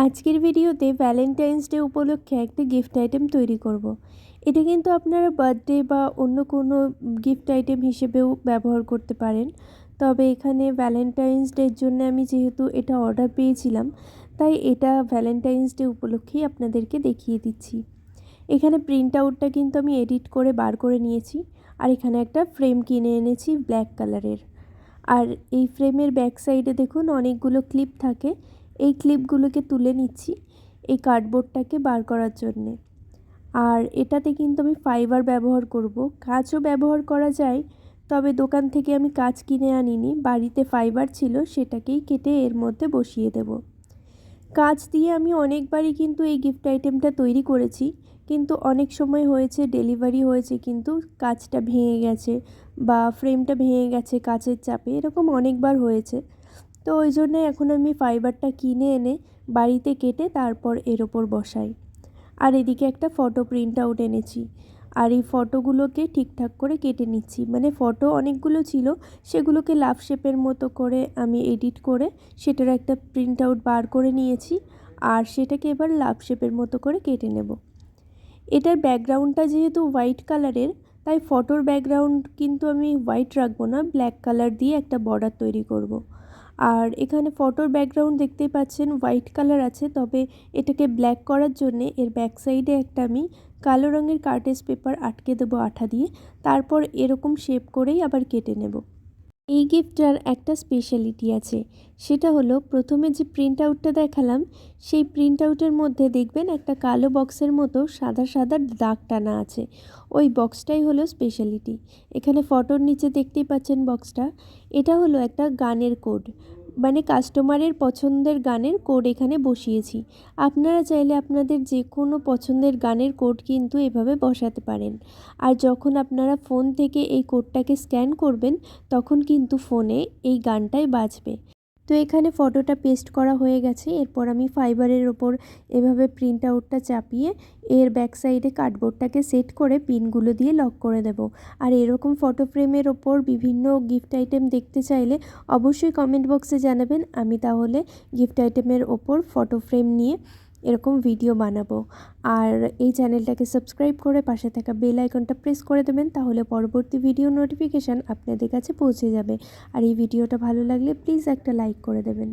আজকের ভিডিওতে Valentine's day উপলক্ষে একটা গিফট আইটেম তৈরি করব। এটা কিন্তু আপনারা বার্থডে বা অন্য কোনো গিফট আইটেম হিসেবেও ব্যবহার করতে পারেন। তবে এখানে ভ্যালেন্টাইন্স ডের জন্য আমি যেহেতু এটা অর্ডার পেয়েছিলাম, তাই এটা ভ্যালেন্টাইন্স ডে উপলক্ষেই আপনাদেরকে দেখিয়ে দিচ্ছি। এখানে প্রিন্ট আউটটা কিন্তু আমি এডিট করে বার করে নিয়েছি। আর এখানে একটা ফ্রেম কিনে এনেছি ব্ল্যাক কালারের। আর এই ফ্রেমের ব্যাক সাইডে দেখুন অনেকগুলো ক্লিপ থাকে। এই ক্লিপগুলোকে তুলে নিচ্ছি এই কার্ডবোর্ডটাকে বার করার জন্যে। আর এটাতে কিন্তু আমি ফাইবার ব্যবহার করব। কাঁচও ব্যবহার করা যায়, তবে দোকান থেকে আমি কাঁচ কিনে আনিনি, বাড়িতে ফাইবার ছিল, সেটাকেই কেটে এর মধ্যে বসিয়ে দেব। কাঁচ দিয়ে আমি অনেকবারই কিন্তু এই গিফট আইটেমটা তৈরি করেছি, কিন্তু অনেক সময় হয়েছে ডেলিভারি হয়েছে কিন্তু কাঁচটা ভেঙে গেছে বা ফ্রেমটা ভেঙে গেছে কাঁচের চাপে, এরকম অনেকবার হয়েছে। তো ওই জন্যে এখন আমি ফাইবারটা কিনে এনে বাড়িতে কেটে তারপর এর ওপর বসাই। আর এদিকে একটা ফটো প্রিন্ট আউট এনেছি, আর এই ফটোগুলোকে ঠিকঠাক করে কেটে নিচ্ছি। মানে ফটো অনেকগুলো ছিল, সেগুলোকে লাভ শেপের মতো করে আমি এডিট করে সেটার একটা প্রিন্ট আউট বার করে নিয়েছি। আর সেটাকে এবার লাভ শেপের মতো করে কেটে নেব। এটার ব্যাকগ্রাউন্ডটা যেহেতু হোয়াইট কালারের, তাই ফটোর ব্যাকগ্রাউন্ড কিন্তু আমি হোয়াইট রাখবো না, ব্ল্যাক কালার দিয়ে একটা বর্ডার তৈরি করব। আর এখানে ফটোর ব্যাকগ্রাউন্ড দেখতেই পাচ্ছেন হোয়াইট কালার আছে, তবে এটাকে ব্ল্যাক করার জন্যে এর ব্যাক সাইডে একটা আমি কালো রঙের কার্টেজ পেপার আটকে দেবো আঠা দিয়ে। তারপর এরকম শেপ করেই আবার কেটে নেব। এই গিফটটার একটা স্পেশালিটি আছে, সেটা হলো প্রথমে যে প্রিন্ট আউটটা দেখালাম, সেই প্রিন্ট আউটের মধ্যে দেখবেন একটা কালো বক্সের মতো সাদা সাদা দাগ টানা আছে। ওই বক্সটাই হলো স্পেশালিটি। এখানে ফটোর নিচে দেখতেই পাচ্ছেন বক্সটা, এটা হলো একটা গানের কোড, মানে কাস্টমারের পছন্দের গানের কোড এখানে বসিয়েছি। আপনারা চাইলে আপনাদের যে কোনো পছন্দের গানের কোড কিন্তু এভাবে বসাতে পারেন। আর যখন আপনারা ফোন থেকে এই কোডটাকে স্ক্যান করবেন, তখন কিন্তু ফোনে এই গানটাই বাজবে। তো এখানে ফটোটা পেস্ট করা হয়ে গেছে। এরপর আমি ফাইবারের ওপর এভাবে প্রিন্ট আউটটা চাপিয়ে এর ব্যাক সাইডে কার্ডবোর্ডটাকে সেট করে পিনগুলো দিয়ে লক করে দেব। আর এরকম ফটো ফ্রেমের ওপর বিভিন্ন গিফট আইটেম দেখতে চাইলে অবশ্যই কমেন্ট বক্সে জানাবেন, আমি তাহলে গিফট আইটেমের ওপর ফটো ফ্রেম নিয়ে এরকম ভিডিও বানাবো। আর এই চ্যানেলটাকে সাবস্ক্রাইব করে পাশে থাকা বেল আইকনটা প্রেস করে দেবেন, তাহলে পরবর্তী ভিডিও নোটিফিকেশান আপনাদের কাছে পৌঁছে যাবে। আর এই ভিডিওটা ভালো লাগলে প্লিজ একটা লাইক করে দেবেন।